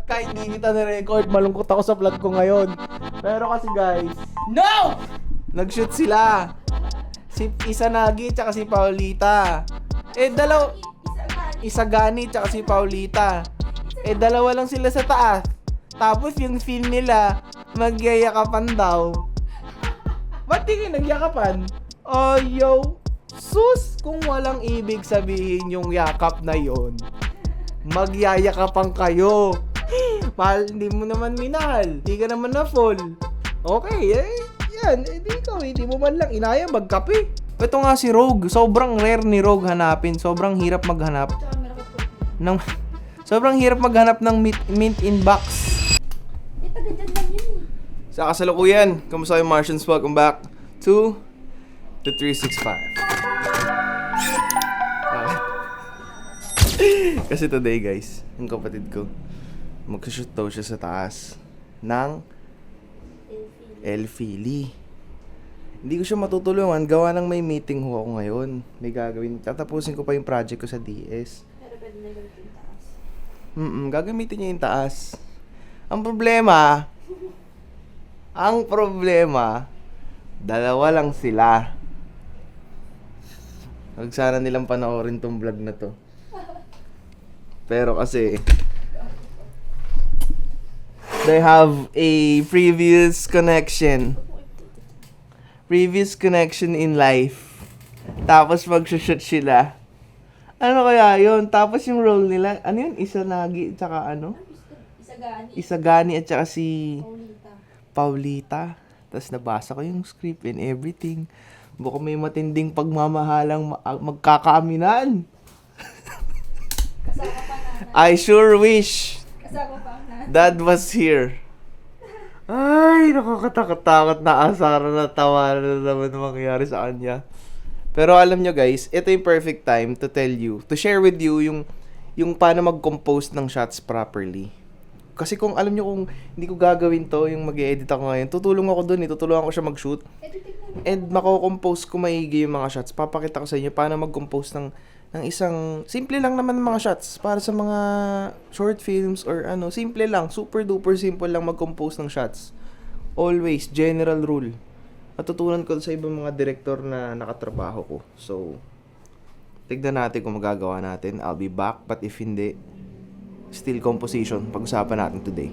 Kahit hindi kita na-record, malungkot ako sa vlog ko ngayon. Pero kasi guys, No! nag-shoot sila. Si Izanagi tsaka si Paulita. Isagani tsaka si Paulita. Dalawa lang sila sa taas. Tapos yung scene nila, magyayakapan daw. Ba't di kayo nagyakapan? Yo, sus! Kung walang ibig sabihin yung yakap na yon, magyayakapan kayo. Mahal, hindi mo naman minahal. Hindi ka naman na-fall. Okay, yan. Di ikaw, hindi mo man lang inaya magkape. Ito nga si Rogue. Sobrang rare ni Rogue hanapin. Sobrang hirap maghanap. Sobrang hirap maghanap ng mint in box. Taga dyan lang yun. Sa kasalukuyan, kamusta yung Martians? Welcome back to the 365. Kasi today guys, yung kapatid ko, magsushoot daw siya sa taas ng Elfili. Hindi ko siya matutulungan, gawa ng may meeting ho ako ngayon. May gagawin, tatapusin ko pa yung project ko sa DS. Pero pwede na gamitin yung taas. Gagamitin niya yung taas. Ang problema, dalawa lang sila. Huwag sana nilang panoorin tong vlog na to. Pero kasi, they have a previous connection in life. Tapos mag-shoot sila. Ano kaya yun? Tapos yung role nila, ano yun? Izanagi, tsaka ano? Isagani. Izagani at tsaka si Paulita. Paulita. Tapos nabasa ko yung script and everything. Baka may matinding pagmamahalang magkakaaminan. Kasama pa na. I sure wish Kasama pa na. Dad was here. Ay, nakakatakot na asara na tawa na naman mangyari sa kanya. Pero alam nyo guys, ito yung perfect time to tell you, to share with you yung paano mag-compose ng shots properly. Kasi kung alam nyo kung hindi ko gagawin to, yung mag-edit ako ngayon, tutulong ako dun tutulungan ko siya mag-shoot. And mako-compose ko maigi yung mga shots. Papakita ko sa inyo paano mag-compose ng isang, simple lang naman mga shots para sa mga short films or ano, simple lang, super duper simple lang mag-compose ng shots. Always, general rule. Matutunan ko sa ibang mga director na nakatrabaho ko. So, tignan natin kung magagawa natin. I'll be back, but if hindi, still composition. Pag-usapan natin today.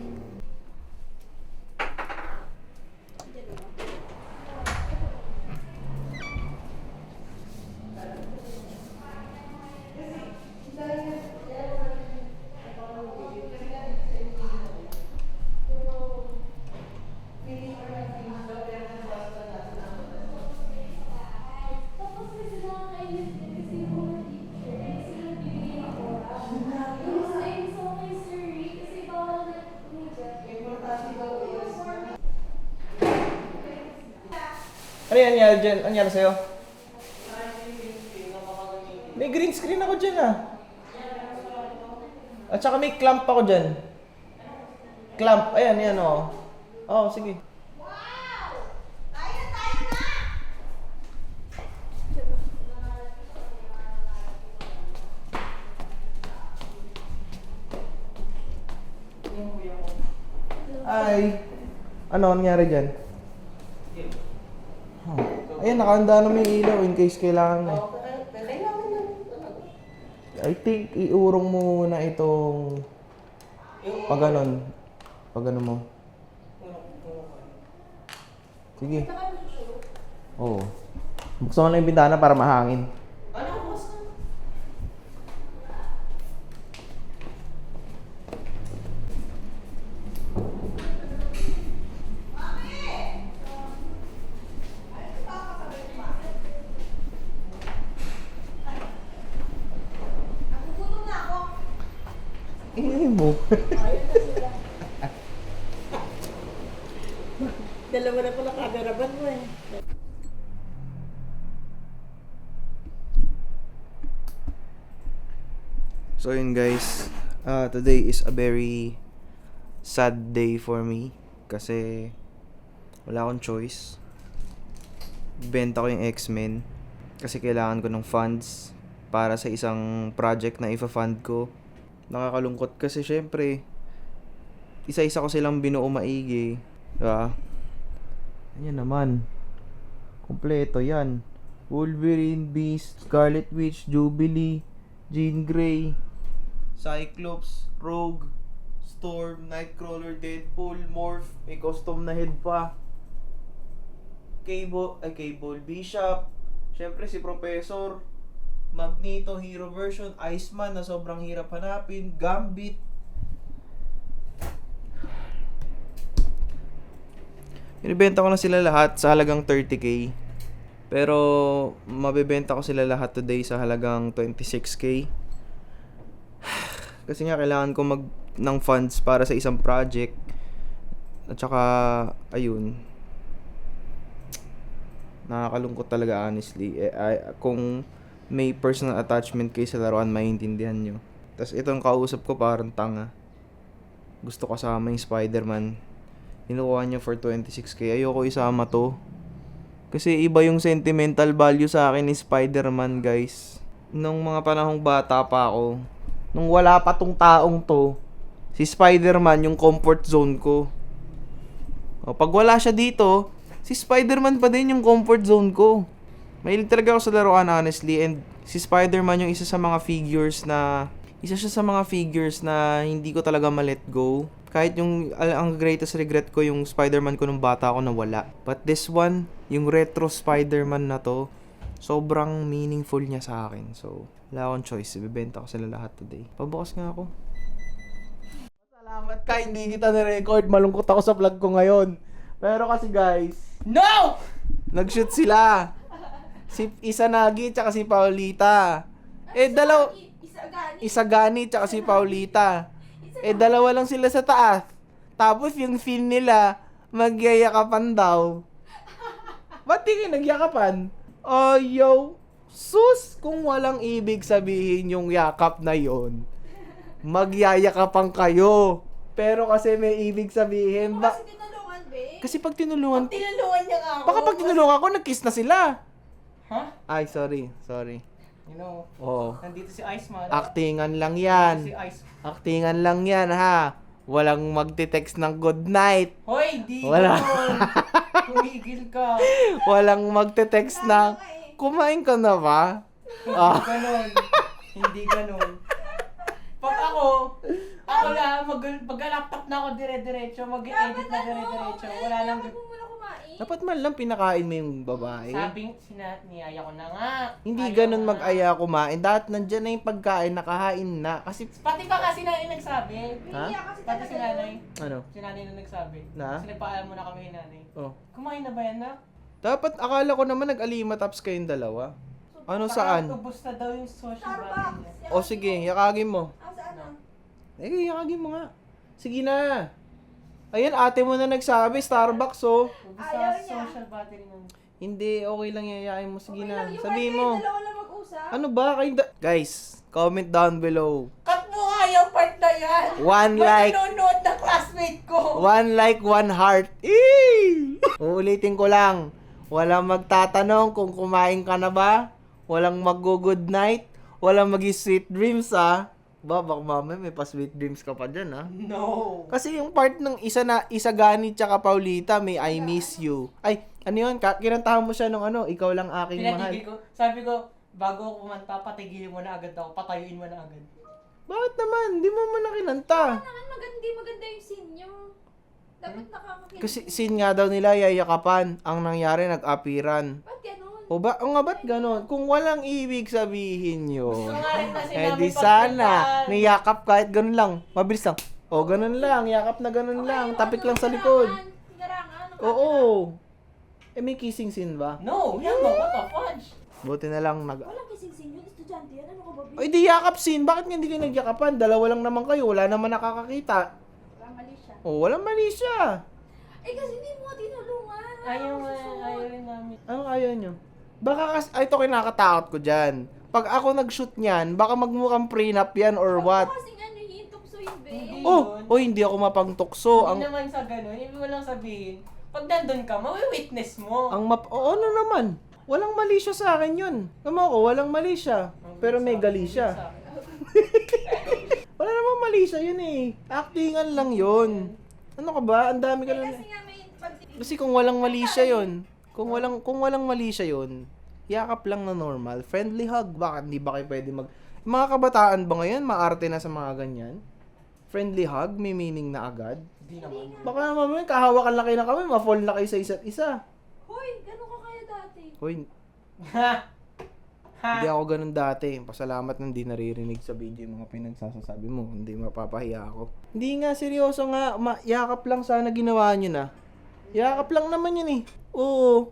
Ano yan nangyari dyan? Ano nangyari sa'yo? May green screen ako dyan At saka may clamp ako dyan. Clamp. Ayan, yan Oo, sige. Ay. Ano nangyari dyan? Ayan, nakahanda na may ilaw in case kailangan na. I think iurong mo muna itong pag ganon mo. Sige. Oo. Buksan mo lang yung bintana para mahangin. Mo. Dalawa na pala cameraman mo eh. So yun guys, today is a very sad day for me kasi wala akong choice. Benta ko yung X-Men kasi kailangan ko ng funds para sa isang project na ifa-fund ko. Nakakalungkot kasi syempre isa-isa ko silang binuo maigi. Diba? Ayan naman. Kompleto yan. Wolverine, Beast, Scarlet Witch, Jubilee, Jean Grey, Cyclops, Rogue, Storm, Nightcrawler, Deadpool, Morph, may custom na head pa. Cable, Bishop, syempre si Professor, Magneto, Hero Version, Iceman na sobrang hirap hanapin, Gambit. Binibenta ko na sila lahat sa halagang 30k. Pero mabebenta ko sila lahat today sa halagang 26k. Kasi nga kailangan ko ng funds para sa isang project. At saka ayun. Nakakalungkot talaga honestly. Kung may personal attachment kayo sa laruan, maintindihan nyo. Tapos itong kausap ko parang tanga. Gusto ko kasama yung Spider-Man. Kinukuha niya for 26k. Ayoko isama to. Kasi iba yung sentimental value sa akin ni Spider-Man, guys. Nung mga panahong bata pa ako, nung wala pa tong taong to, si Spider-Man yung comfort zone ko. O, pag wala siya dito, si Spider-Man pa din yung comfort zone ko. Mahilig talaga ako sa laruan, honestly. And si Spider-Man yung isa siya sa mga figures na hindi ko talaga ma-let go. Kahit ang greatest regret ko yung Spider-Man ko nung bata ako na wala. But this one, yung retro Spider-Man na to, sobrang meaningful niya sa akin. So, wala akong choice. Ibibenta ko sila lahat today. Pabukas nga ako. Salamat ka, hindi kita na-record. Malungkot ako sa vlog ko ngayon. Pero kasi guys, No! nag-shoot sila. Si Isanagi tsaka si Paulita. Dalawa. Isagani tsaka si Paulita. Dalawa lang sila sa taas. Tapos yung scene nila, magyayakapan daw. Ba't di kayo nagyakapan? Oh, yo. Sus, kung walang ibig sabihin yung yakap na yon, magyayakapan kayo. Pero kasi may ibig sabihin. Kasi tinulungan, be. Kasi pag tinulungan, Tinulungan niya nga ako. baka pag tinulungan ko, nag-kiss na sila. Ha? Ay, sorry. You know, Oo. nandito si Iceman. Actingan lang Si yan. Ice. Actingan lang yan, ha. Walang magte-text ng good night. Hoy, di Wala. ganon. Tumigil ka. Walang magte-text ng, kumain ka na ba? Hindi ganon. Hindi ganon. Pag ako lang, mag-laptop na ako dire-diretso, mag-edit na dire-diretso. Wala lang. Dapat mo muna kumain. Dapat man lang pinakain mo yung babae. Sabing, niyaya ko na nga. Hindi Ayaw ganun nga. mag-aya kumain. Dahil nandyan na yung pagkain, nakahain na. Kasi, Pati pa kasi nanay nagsabi. Ha? Iya kasi Pati talaga si nanay. ano? Si nanay na nagsabi. Na? Kasi nagpaalam mo na kami ni nanay. Oh. Kumain na ba yan na? Dapat, akala ko naman nag-alimataps kayong dalawa. Ano saan? Ubus na daw yung social battery Starbucks. niya. O sige, yakagin mo. Saan na? Yakagin mo nga. Sige na. Ayan, ate mo na nagsabi, Starbucks, oh. Ubus Ayaw na niya. social battery nun. Hindi, okay lang yayain mo. Sige Okay na, lang, yung sabihin wife, mo. Dalawa lang mag-usap. Ano ba? Guys, comment down below. Cut mo nga yung part na yan! One May like, nanonood na classmate ko! 1 like, 1 heart. Eee! Uulitin ko lang. Walang magtatanong kung kumain ka na ba. Walang mag-good night. Walang mag-sweet dreams, ha. Baka mamaya may pa-sweet dreams ka pa dyan, ha. No! Kasi yung part ng Isagani tsaka Paulita, may I miss you. Ay, ano yun? Kinantahan mo siya nung ano, ikaw lang aking mahal. Pinatigil ko. Sabi ko, bago ako kumanta, patigilin mo na agad ako. Patayuin mo na agad. Bakit naman? Di mo man kinanta. Naman maganda yung scene nyo. Dapat nakakakinig. Kasi scene nga daw nila yayakapan. Ang nangyari, nag-apiran. Ba't ganun? O ba, o nga ba't ganon? Kung walang ibig sabihin Gusto yun, nga rin na sinabi di sana, pagpuntahan. niyakap kahit ganun lang. Mabilis lang. O, ganun lang. Yakap na ganun lang. Tapik lang sa likod. Larangan. Oo. May kissing scene ba? No! Yan mo! What the fudge? Walang Buti na lang kissing scene yun. Estudyante yan. Ano ka ba, Ay, di yakap scene. Bakit nga hindi kayo nagyakapan? Dalawa lang naman kayo. Wala naman nakakakita. Parang mali siya. O, walang mali siya. Kasi hindi mo nga tinulungan. Ayaw rin namin. Ano ayaw nyo? Baka kasi, ay, ito kinakatakot ko dyan. Pag ako nag-shoot niyan, baka magmukhang prenup yan or what. Kasing ano yun, tukso yun, be. Hindi. Oh, hindi ako mapangtukso. Hindi naman sa ganun. Ibig mo lang sabihin, pag nandun ka, mawi-witness mo. Ano naman? Walang mali siya sa akin yun. Tama ko, walang mali siya. Pero may gali siya. Wala namang mali siya yun eh. Actingan lang yun. Ano ka ba? Ang dami ka Eh, lang. kasi nga may Kasi kung walang mali siya yun, kung walang mali siya yun, yakap lang na normal, friendly hug. Bakit hindi ba kayo pwede mga kabataan ba ngayon, maarte na sa mga ganyan? Friendly hug, may meaning na agad. Hindi naman. Baka naman, kahawakan lang kayo na kami, ma-fall na kayo sa isa't isa. Hoy, gano'n ka kaya dati? Hoy, Ha? Ha? hindi ako ganun dati. Pasalamat na hindi naririnig sa video yung mga pinagsasasabi mo. Hindi mapapahiya ako. Hindi nga, seryoso nga. Yakap lang sana ginawa nyo na. Yakap lang naman yun eh. Oo.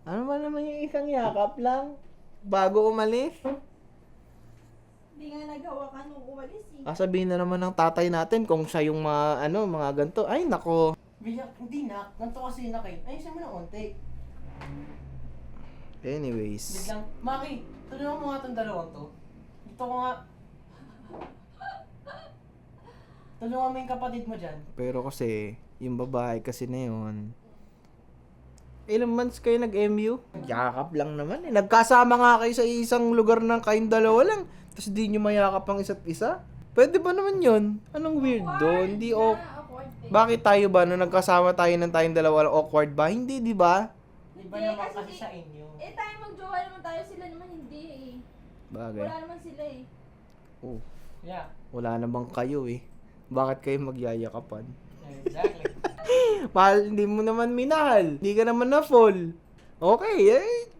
Ano ba naman yung isang yakap lang? Bago umalis? Hindi nga nagawa ka nung umalis eh. Sabihin na naman ng tatay natin kung siya yung mga ganito. Ay, nako. Hindi na. Ganito kasi na kayo. Ayusin mo na konti. Wait Anyways. lang. Maki, tulungan mo nga itong dalawang to. Ito ko nga. Tulungan mo yung kapatid mo dyan. Pero kasi, yung babae kasi na yun, ilang months kayo nag-MU? Yakap lang naman eh. Nagkasama nga kayo sa isang lugar ng kayong dalawa lang. Tapos di nyo mayakap ang isa't isa? Pwede ba naman yun? Anong weird doon? Hindi Awkward eh. Bakit tayo ba nung nagkasama tayo ng tayong dalawa awkward ba? Hindi, di ba? Iba Hindi, naman kasi kasi sa inyo. Eh tayo magjowa naman tayo, sila naman hindi eh. Bagay. Wala naman sila eh. Oh, Yeah. wala namang kayo eh. Bakit kayo magyayakapan? Exactly. Mahal, hindi mo naman minahal. Hindi ka naman na-fall. Okay,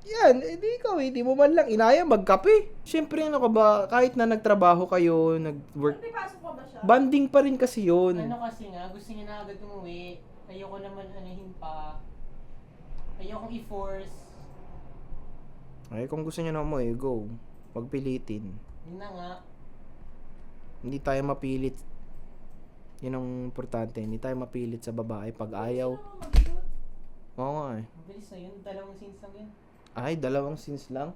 yan. Di ikaw, hindi mo man lang inaya magkape. Siyempre, ano ka ba, kahit na nagtrabaho kayo, nag-work, May pasok pa ba siya? banding pa rin kasi yun. Ano kasi nga, gusto niya na agad umuwi. Ayoko naman anahin pa. Ayokong i-force. Ay, kung gusto niyo na mo go. Pagpilitin. Yun na nga. Hindi tayo mapilit. Yun ang importante. Hindi tayo mapilit sa babae pag ayaw. Oo nga eh. Mabilis na yun. Dalawang scenes lang yun. Ay, 2 scenes lang.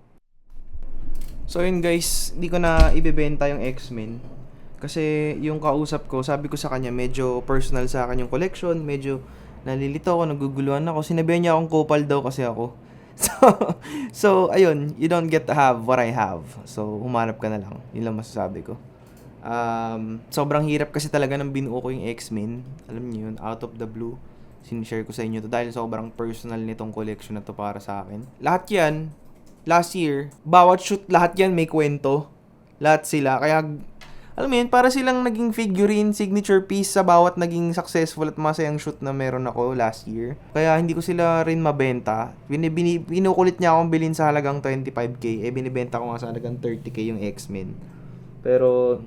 So yun guys, hindi ko na ibebenta yung X-Men. Kasi yung kausap ko, sabi ko sa kanya, medyo personal sa akin yung collection. Medyo nalilito ako, naguguluhan ako. Sinabihan niya akong kupal daw kasi ako. So ayun, you don't get to have what I have. So, humanap ka na lang. Yun lang masasabi ko. Sobrang hirap kasi talaga ng binuo ko yung X-Men. Alam niyo yun, out of the blue. Sinishare ko sa inyo to dahil sobrang personal nitong collection na to para sa akin. Lahat yan, last year, bawat shoot, lahat yan may kwento. Lahat sila. Kaya, alam mo yun, para silang naging figurine, signature piece sa bawat naging successful at masayang shoot na meron ako last year. Kaya hindi ko sila rin mabenta. Pinukulit niya akong bilhin sa halagang 25k. Binibenta ko nga sa halagang 30k yung X-Men. Pero,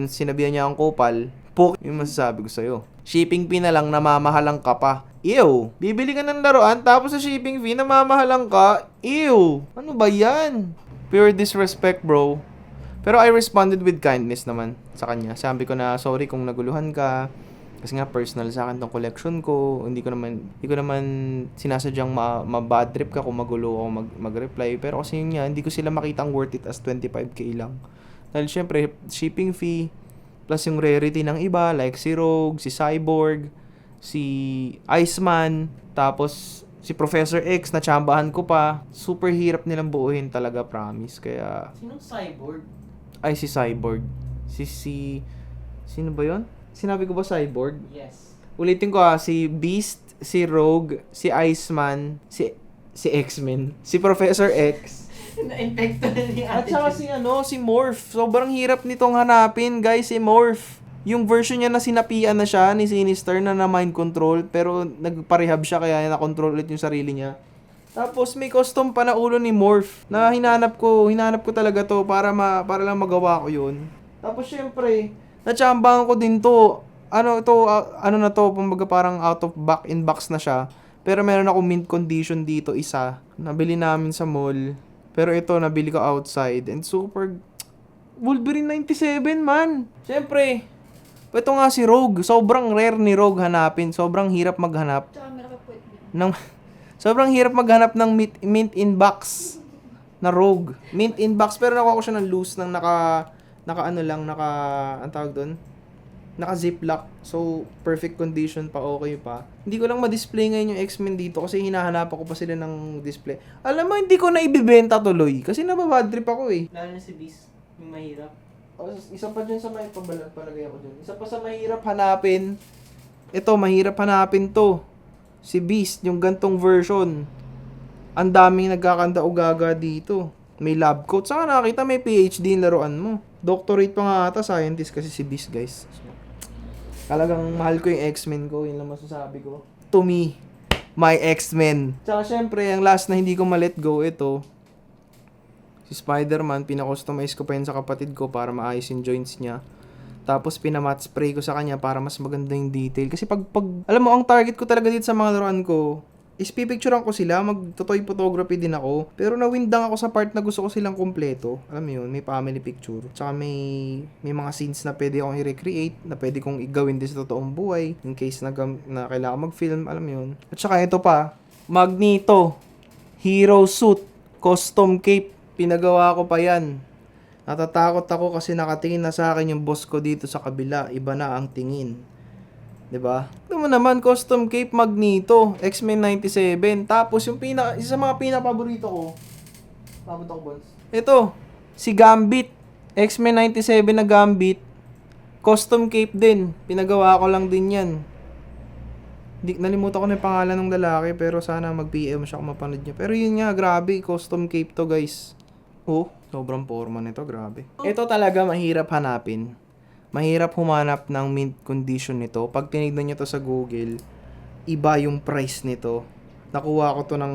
sinabihan niya akong kupal, yung masasabi ko sa'yo. Shipping fee na lang, namamahalang ka pa. Ew! Bibili ka ng laruan, tapos sa shipping fee, namamahalang ka. Ew! Ano ba yan? Pure disrespect, bro. Pero I responded with kindness naman sa kanya. Sabi ko na, sorry kung naguluhan ka. Kasi nga, personal sa akin tong collection ko. Hindi ko naman sinasadyang ma-bad trip ka kung magulo ako mag-reply. Pero kasi yun nga, hindi ko sila makitang worth it as 25k lang. Dahil syempre, shipping fee, plus yung rarity ng iba, like si Rogue, si Cyborg, si Iceman, tapos si Professor X, natsambahan ko pa. Super hirap nilang buuhin talaga, promise. Kaya, Sinong cyborg? ay si Cyborg. Sino ba yon? Sinabi ko ba Cyborg? Yes. Ulitin ko si Beast, si Rogue, si Iceman, si X-Men, si Professor X. Na-infect na ni At ate. saka si Morph. Sobrang hirap nitong hanapin, guys, si Morph. Yung version niya na sinapian na siya ni Sinister na mind control, pero nagparehab siya kaya na-control ulit yung sarili niya. Tapos may custom pa na ulo ni Morph na hinanap ko talaga to para lang magawa ko yun. Tapos syempre, natsambahan ko din to. Ano na to, kumbaga parang out of in box na siya. Pero meron ako mint condition dito isa. Nabili namin sa mall. Pero ito, nabili ko outside. And super... Wolverine 97, man! Siyempre, ito nga si Rogue. Sobrang rare ni Rogue hanapin. Sobrang hirap maghanap. Tsaka meron ka puwet niya. Sobrang hirap maghanap ng mint in box na Rogue. Mint in box. Pero nakuha ko siya ng loose ng ang tawag doon? Naka-ziplock. So, perfect condition pa, okay pa. Hindi ko lang ma-display ngayon yung X-Men dito kasi hinahanapan ko pa sila ng display. Alam mo, hindi ko na ibibenta tuloy kasi nababad trip ako eh. Lalo na si Beast. Yung mahirap. Isa pa dyan sa may palagay ako dyan. Isa pa sa mahirap hanapin. Ito, mahirap hanapin to. Si Beast, yung gantong version. Ang daming nagkakanda-ugaga dito. May lab coat. Saka nakakita may PhD yung laruan mo. Doctorate pa nga ata, scientist kasi si Beast, guys. So, talagang mahal ko yung X-Men ko. Yun lang masasabi ko. To me, my X-Men. Tsaka syempre, ang last na hindi ko ma-let go, ito. Si Spider-Man, pina-customize ko pa yun sa kapatid ko para maayos yung joints niya. Tapos pinamat spray ko sa kanya para mas maganda yung detail. Kasi pag alam mo, ang target ko talaga dito sa mga laruan ko, is pipicturean ko sila, mag-toy photography din ako. Pero nawindang ako sa part na gusto ko silang kompleto. Alam mo yun, may family picture. Tsaka may mga scenes na pwede akong i-recreate, na pwede kong igawin din sa totoong buhay. In case na kailangan mag-film, alam mo yun. At saka ito pa, Magneto, Hero Suit, Custom Cape. Pinagawa ko pa yan. Natatakot ako kasi nakatingin na sa akin yung boss ko dito sa kabila. Iba na ang tingin. 'Di ba? Ito mo naman, Custom Cape Magneto, X-Men 97. Tapos yung isa sa mga pinapaborito ko. Papunta ko, boss. Ito, si Gambit. X-Men 97 na Gambit. Custom Cape din. Pinagawa ko lang din yan. Nalimutan ko na yung pangalan ng lalaki, pero sana mag-PM siya kung mapanood niya. Pero yun nga, grabe. Custom Cape to, guys. Oh, sobrang forma nito, grabe. Ito talaga mahirap hanapin. Mahirap humanap ng mint condition nito. Pag tinignan nyo to sa Google, iba yung price nito. Nakuha ko to ng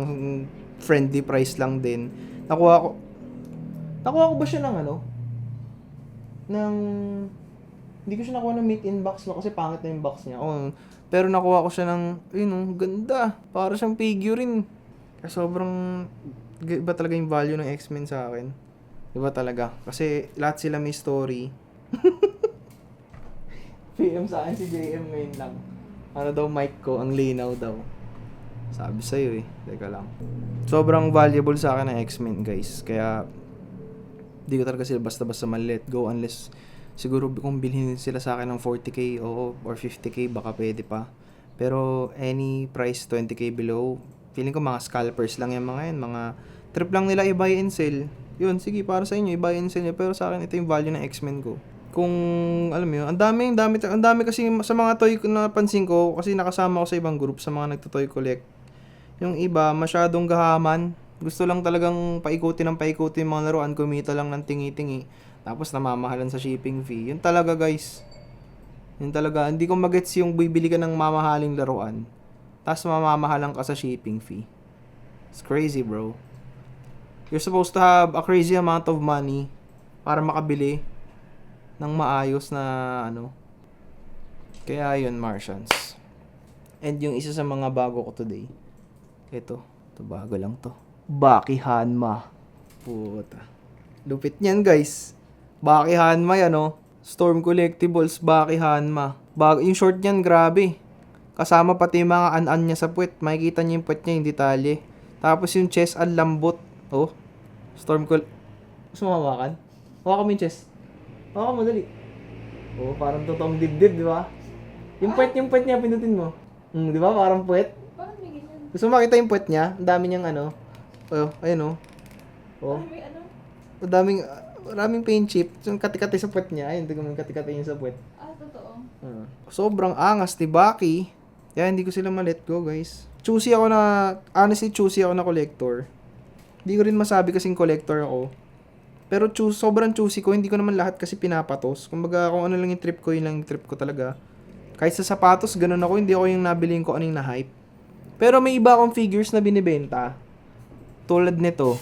friendly price lang din. Nakuha ko ba siya ng hindi ko siya nakuha ng mint in box kasi pangit na yung box niya. Oh, pero nakuha ko siya ng, ganda. Para siyang figurine. Kasi sobrang, iba talaga yung value ng X-Men sa akin. Iba talaga. Kasi lahat sila may story. PM sa akin si JM ngayon lang. Ano daw mic ko? Ang linaw daw. Sabi sa'yo eh. Teka lang. Sobrang valuable sa akin ng X-Men, guys. Kaya, di ko talaga sila basta-basta ma-let go unless siguro kung bilhin sila sa akin ng 40k or 50k, baka pwede pa. Pero any price 20k below, feeling ko mga scalpers lang yung mga yan. Mga trip lang nila i-buy and sell. Yun, sige, para sa inyo, i-buy and sell nyo. Pero sa akin, ito yung value ng X-Men ko. Kung, alam mo yun, ang dami kasi sa mga toy na napansin ko, kasi nakasama ko sa ibang group, sa mga nagto-toy collect. Yung iba, masyadong gahaman. Gusto lang talagang paikuti ng paikuti yung mga laruan, kumita lang ng tingi-tingi. Tapos namamahalan sa shipping fee. Yun talaga, guys. Yun talaga. Hindi ko magets yung bibili ka ng mamahaling laruan, tapos mamamahalan ka sa shipping fee. It's crazy, bro. You're supposed to have a crazy amount of money para makabili ng maayos na Kaya yun, Martians. And yung isa sa mga bago ko today, ito bago lang to. Baki Hanma. Puta. Lupit niyan, guys. Baki Hanma yan, Storm Collectibles, Baki Hanma. Yung short niyan, grabe. Kasama pati yung mga an-an niya sa puwet. Makikita niyo yung puwet niya, yung detalye. Tapos yung chest, ang lambot. Oh. Storm Gusto mo hawakan? Hawakan mo yung chest. Hawakan mo, dali. Oh, parang totoong dibdib, di ba? Yung puwet niya, pinutin mo. Di ba? Parang puwet. Parang may ganyan. Gusto mo makita yung puwet niya? Ang dami niyang Oh, ayun, Oh. Parang may Maraming paint chip. Yung kati-kati sa puwet niya. Ayun, tignan mo yung kati-kati niya sa puwet. totoo. Sobrang angas ni Baki. Kaya hindi ko sila ma-let go, guys. Honestly, choosy ako na collector. Hindi ko rin masabi kasing collector ako. Pero sobrang choosy ko. Hindi ko naman lahat kasi pinapatos. Kumbaga, kung ano lang yung trip ko, yun lang yung trip ko talaga. Kahit sa sapatos, ganun ako. Hindi ako yung nabiling ko ano yung na-hype. Pero may iba akong figures na binibenta. Tulad nito.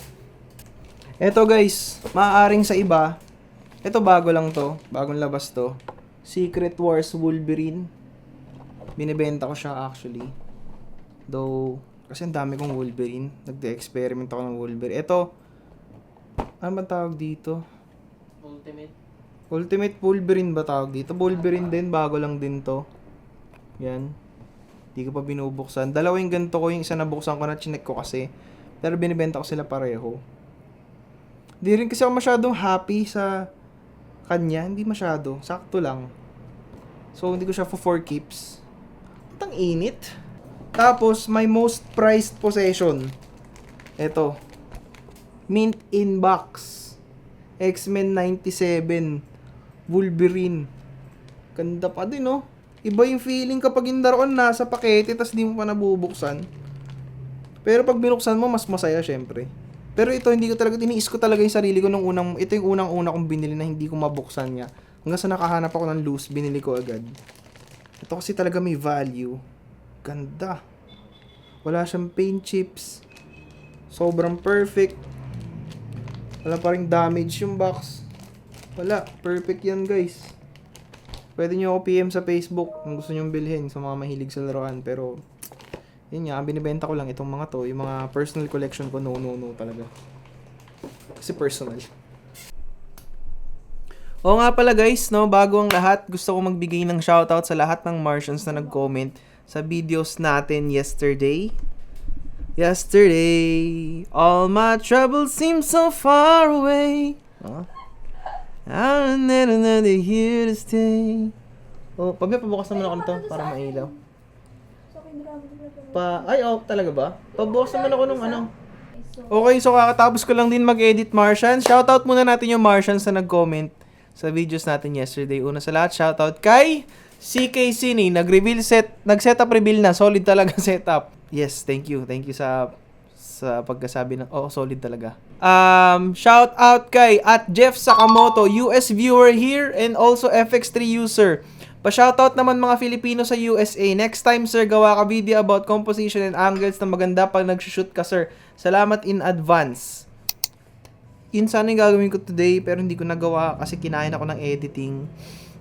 Eto, guys. Maaaring sa iba. Ito bago lang to. Bagong labas to. Secret Wars Wolverine. Binibenta ko siya actually. Though, kasi ang dami kong Wolverine. Nagde-experiment ako ng Wolverine. Ito, ano ba tawag dito? Ultimate Wolverine ba tawag dito? Wolverine din, bago lang din to. Yan. Hindi ko pa binubuksan. Dalawa yung ganito ko, yung isa nabuksan ko na chinek ko kasi. Pero binibenta ko sila pareho. Hindi rin kasi ako masyadong happy sa kanya. Hindi masyado. Sakto lang. So, hindi ko siya for 4 keeps. Ang init. Tapos, my most prized possession. Ito. Mint in box. X-Men 97. Wolverine. Ganda pa din, no? Iba yung feeling kapag yung daron nasa pakete tas di mo pa nabubuksan. Pero pag binuksan mo, mas masaya, syempre. Pero ito, hindi ko talaga, tiniis ko talaga yung sarili ko nung ito yung unang-una kong binili na hindi ko mabuksan niya. Hanggang sa nakahanap ako ng loose, binili ko agad. Ito kasi talaga may value. Ganda. Wala siyang paint chips. Sobrang perfect. Wala pa ring damage yung box. Wala. Perfect yan, guys. Pwede nyo ako PM sa Facebook kung gusto nyo bilhin sa mga mahilig sa laruan. Pero, yun nga, binibenta ko lang itong mga to. Yung mga personal collection ko, no talaga. Kasi personal. Oo nga pala guys, no, bago ang lahat, gusto ko magbigay ng shoutout sa lahat ng Martians na nag-comment sa videos natin yesterday. Yesterday, all my troubles seem so far away. I'm never here to stay. Oh, pabukas naman ako nito para mailaw. Talaga ba? Pabukas naman ako nung ano. Okay, so kakatapos ko lang din mag-edit Martians. Shoutout muna natin yung Martians na nag-comment sa videos natin yesterday. Una sa lahat, shoutout kay CK Cine. Nag-setup reveal na. Solid talaga setup. Yes, thank you. Thank you sa pagkasabi ng, solid talaga. Shoutout kay @Jeff Sakamoto, US viewer here and also FX3 user. Pa-shoutout naman mga Filipino sa USA. Next time, sir, gawa ka video about composition and angles na maganda pag nag-shoot ka, sir. Salamat in advance. Yun sana yung gagawin ko today pero hindi ko nagawa kasi kinain ako ng editing.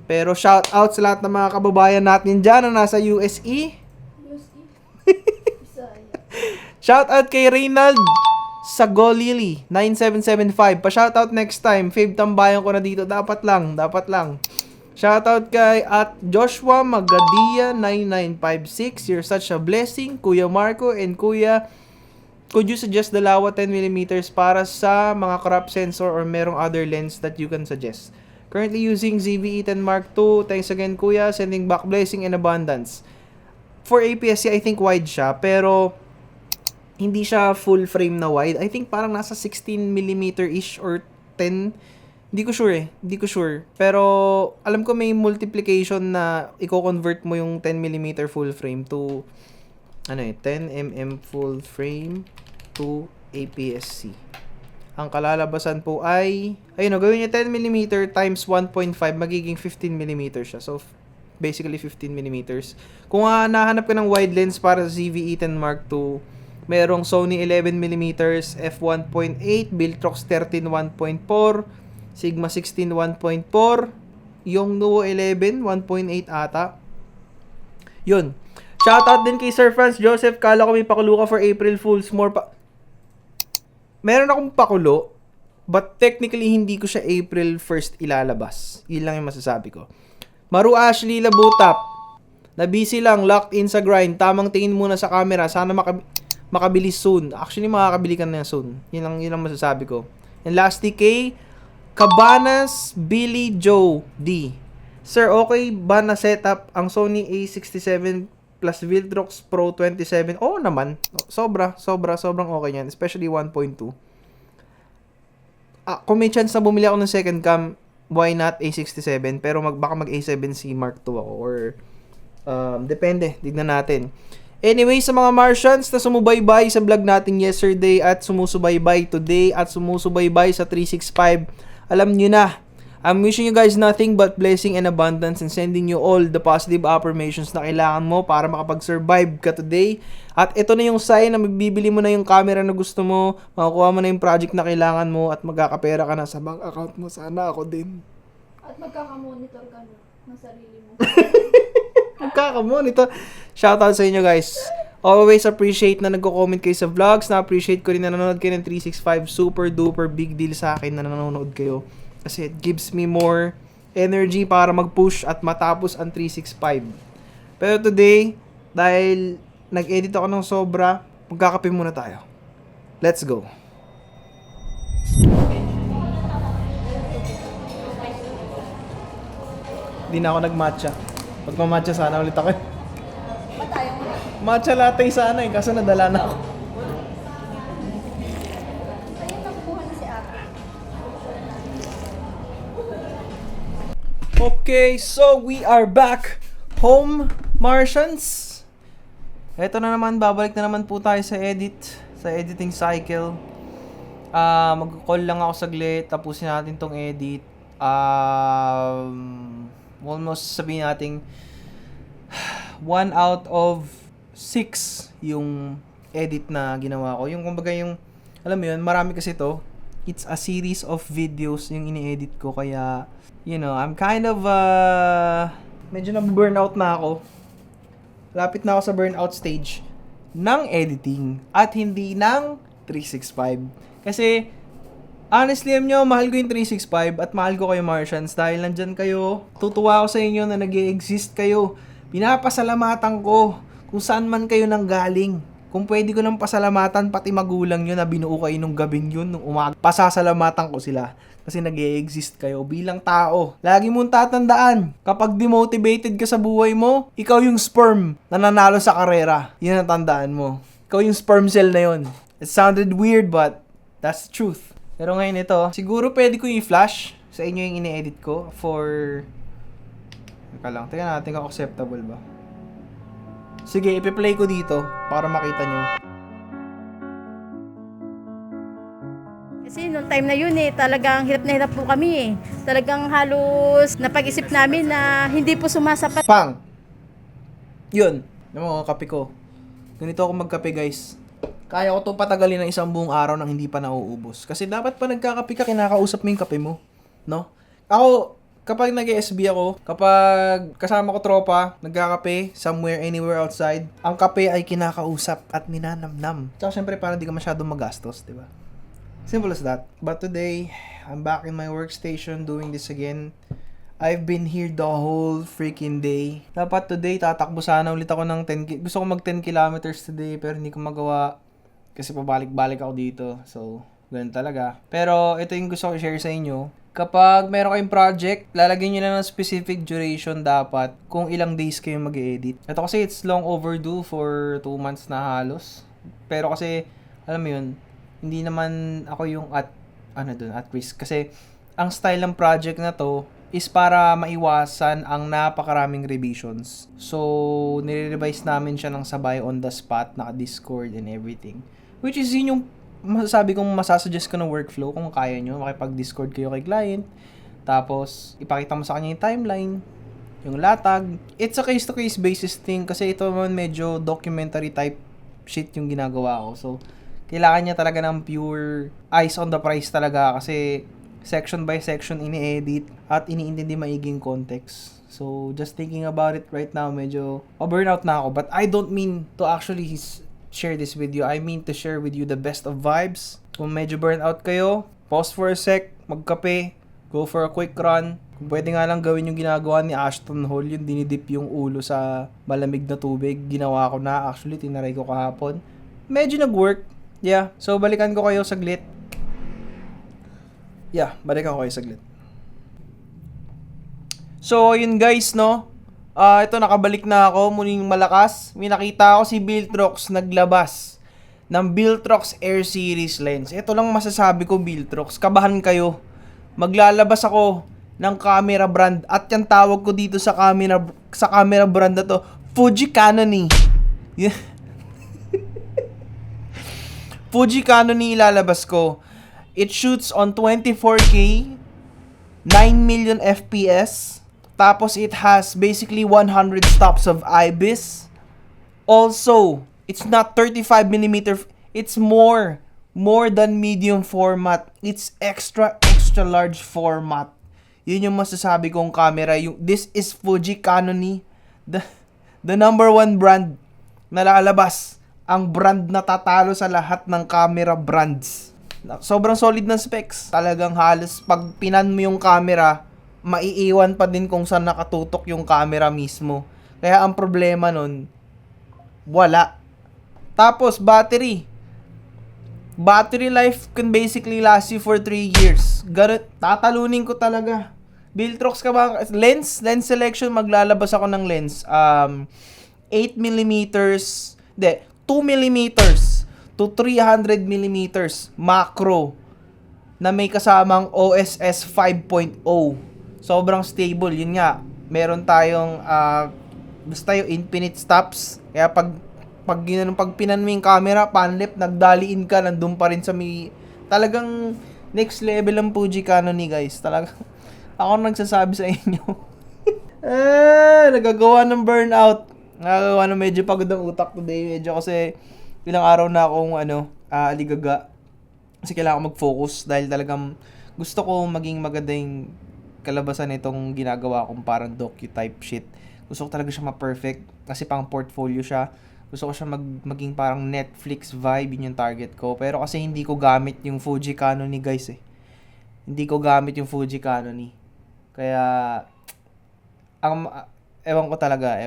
Pero shout out sa lahat ng mga kababayan natin dyan na nasa USE. Shout out kay Reynald Sagolili 9775. Pa-shout out next time. Fave tambayan ko na dito. Dapat lang. Shout out kay Joshua Magadia 9956. You're such a blessing, Kuya Marco and Kuya. Could you suggest the Laowa 10mm para sa mga crop sensor or merong other lens that you can suggest? Currently using ZV-E10 Mark II. Thanks again, Kuya. Sending back blessing and abundance. For APS-C, I think wide siya. Pero, hindi siya full frame na wide. I think parang nasa 16mm-ish or 10. Hindi ko sure. Pero, alam ko may multiplication na i-convert mo yung 10mm full frame to 10mm full frame to APS-C. Ang kalalabasan po ay, gawin niyo 10mm times 1.5, magiging 15mm siya. So, basically 15mm. Kung nahanap ka ng wide lens para sa ZV-E10 Mark II, merong Sony 11mm, f1.8, Biltrox 13 1.4, Sigma 16 1.4, yung Nuo 11 1.8 ata. Yun. Shoutout din kay Sir Franz Joseph. Kala ko may pakulo ka for April Fools. Meron akong pakulo, but technically hindi ko siya April 1st ilalabas. Yun lang yung masasabi ko. Maru Ashley Labutap. Na-busy lang, locked in sa grind. Tamang tingin muna sa camera. Sana makabilis soon. Actually, makakabili ka na soon. Yun lang masasabi ko. And lastly kay Cabanas Billy Joe D. Sir, okay ba na setup ang Sony A67 plus Viltrox Pro 27? Oo naman. Sobrang okay yan. Especially 1.2. Kung may chance na bumili ako ng second cam, why not A67? Pero baka mag A7C Mark II ako. Or, depende. Tignan natin. Anyway, sa mga Martians na sumubaybay sa vlog natin yesterday at sumusubaybay today at sumusubaybay sa 365, alam nyo na, I'm wishing you guys nothing but blessing and abundance and sending you all the positive affirmations na kailangan mo para makapag-survive ka today. At ito na yung sign na magbibili mo na yung camera na gusto mo, makukuha mo na yung project na kailangan mo at magkakapera ka na sa bank account mo. Sana ako din. At magkakamonitor ka na ng sarili mo. Magkakamonitor. Shoutout sa inyo guys. Always appreciate na nagko-comment kayo sa vlogs. Na-appreciate ko rin na nanonood kayo ng 365. Super duper big deal sa akin na nanonood kayo. Kasi it gives me more energy para mag-push at matapos ang 365. Pero today, dahil nag-edit ako ng sobra, magkakape muna tayo. Let's go. Hindi na ako nag-matcha. Pag-matcha sana ulit ako. Matcha latte sana kaso nadala na ako. Okay, so we are back home, Martians. Eto na naman, babalik na naman po tayo sa editing cycle. Mag-call lang ako saglit, tapusin natin tong edit. Almost sabihin natin 1 out of 6 yung edit na ginawa ko. Yung kumbaga yung, alam mo yun, marami kasi to. It's a series of videos yung ini-edit ko, kaya you know, I'm kind of medyo na-burnout na ako. Lapit na ako sa burnout stage ng editing at hindi ng 365. Kasi honestly, alam nyo, mahal ko yung 365 at mahal ko kayo, Martians, dahil nandyan kayo. Tutuwa ako sa inyo na nag-e-exist kayo. Pinapasalamatan ko kung saan man kayo nanggaling. Kung pwede ko nang pasalamatan pati magulang nyo na binuo kayo nung gabing yun, nung umaga. Pasasalamatan ko sila. Kasi nag-e-exist kayo bilang tao. Lagi mong tatandaan, kapag demotivated ka sa buhay mo, ikaw yung sperm na nanalo sa karera. Yan ang tandaan mo. Ikaw yung sperm cell na yun. It sounded weird, but that's the truth. Pero ngayon ito, siguro pwede ko i-flash sa inyo yung ini-edit ko for... Teka lang, tingnan natin kung acceptable ba. Sige, ipi-play ko dito para makita nyo. Kasi nung time na yun talagang hirap na hirap po kami Talagang halos napag-isip namin na hindi po sumasapat. Pang! Yun. Yung mga kape ko. Ganito ako magkape, guys. Kaya ko to patagalin ng isang buong araw nang hindi pa nauubos. Kasi dapat pa nagkakape ka, kinakausap mo yung kape mo. No? Ako, kapag nag-SB ako, kapag kasama ko tropa, nagkakape, somewhere, anywhere outside, ang kape ay kinakausap at ninanamnam. Tsaka syempre, parang di ka masyadong magastos, di ba? Simple as that. But today, I'm back in my workstation doing this again. I've been here the whole freaking day. Dapat today, tatakbo sana ulit ako ng 10 Gusto ko mag 10 kilometers today, pero hindi ko magawa. Kasi pabalik-balik ako dito. So, ganun talaga. Pero, ito yung gusto ko i-share sa inyo. Kapag meron kayong project, lalagyan nyo na ng specific duration dapat kung ilang days kayo mag-edit. Ito kasi, it's long overdue for 2 months na halos. Pero kasi, alam mo yun, hindi naman ako yung at risk. Kasi, ang style ng project na to is para maiwasan ang napakaraming revisions. So, nire-revise namin siya ng sabay on the spot, naka-Discord and everything. Which is yun yung masasabi kong masasuggest ko ng workflow kung kaya nyo. Makipag-Discord kayo kay client. Tapos, ipakita mo sa kanya yung timeline, yung latag. It's a case-to-case basis thing kasi ito naman medyo documentary type shit yung ginagawa ko. So, kailangan niya talaga ng pure eyes on the prize talaga kasi section by section ini-edit at iniintindi maiging context. So, just thinking about it right now, medyo burnout na ako. But I don't mean to actually share this video. I mean to share with you the best of vibes. Kung medyo burnout kayo, pause for a sec, magkape, go for a quick run. Kung pwede nga lang gawin yung ginagawa ni Ashton Hall, yung dinidip yung ulo sa malamig na tubig. Ginawa ko na, actually, tinaray ko kahapon. Medyo nag-work. Yeah, so balikan ko kayo saglit. Balikan ko kayo saglit. So, yun guys, no? Ito, nakabalik na ako, muling malakas. May nakita ako si Viltrox naglabas ng Viltrox Air Series lens. Ito lang masasabi ko, Viltrox. Kabahan kayo. Maglalabas ako ng camera brand. At yung tawag ko dito sa camera brand na to, Fuji Canon. Fuji Canon ilalabas ko. It shoots on 24K, 9 million FPS. Tapos it has basically 100 stops of IBIS. Also, it's not 35mm. It's more than medium format. It's extra large format. Yun yung masasabi kong camera. This is Fuji Canon, the number 1 brand na lalabas. Ang brand na tatalo sa lahat ng camera brands. Sobrang solid ng specs. Talagang halos pag pinan mo yung camera, maiiwan pa din kung saan nakatutok yung camera mismo. Kaya ang problema nun, wala. Tapos, battery. Battery life can basically last you for 3 years. Tatalunin ko talaga. Viltrox ka ba? Lens selection, maglalabas ako ng lens. 8mm, 2mm to 300mm macro na may kasamang OSS 5.0. sobrang stable. Yun nga, meron tayong basta yung infinite stops. Kaya pag pinan mo yung camera, panlip, nagdaliin ka, nandun pa rin sa talagang next level ang Fuji Canon ni guys. Talagang ako nagsasabi sa inyo. Nagagawa ng burnout. Nagagawa ng medyo pagod ang utak today. Medyo kasi ilang araw na akong aligaga. Kasi kailangan ko mag-focus dahil talagang gusto ko maging maganda yung kalabasan nitong ginagawa kong parang docu-type shit. Gusto ko talaga siya ma-perfect kasi pang portfolio siya. Gusto ko siya maging parang Netflix vibe, yun yung target ko. Pero kasi hindi ko gamit yung Fuji Canon ni guys eh. Hindi ko gamit yung Fuji Canon ni. Kaya, ewan ko talaga.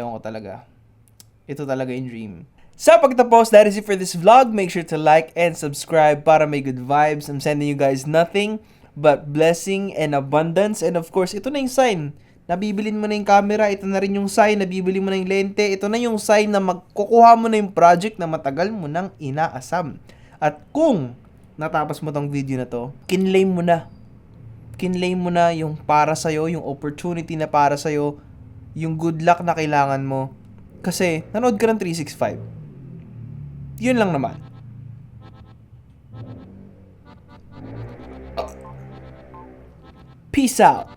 Ito talaga yung dream. Sa pagtapos, that is it for this vlog. Make sure to like and subscribe para may good vibes. I'm sending you guys nothing but blessing and abundance. And of course, ito na yung sign. Nabibilin mo na yung camera. Ito na rin yung sign. Nabibili mo na yung lente. Ito na yung sign na magkukuha mo na yung project na matagal mo nang inaasam. At kung natapos mo tong video na to, kinlaim mo na. Kinlaim mo na yung para sa'yo, yung opportunity na para sa'yo, yung good luck na kailangan mo. Kasi, nanood ka ng 365. Yun lang naman. Peace out.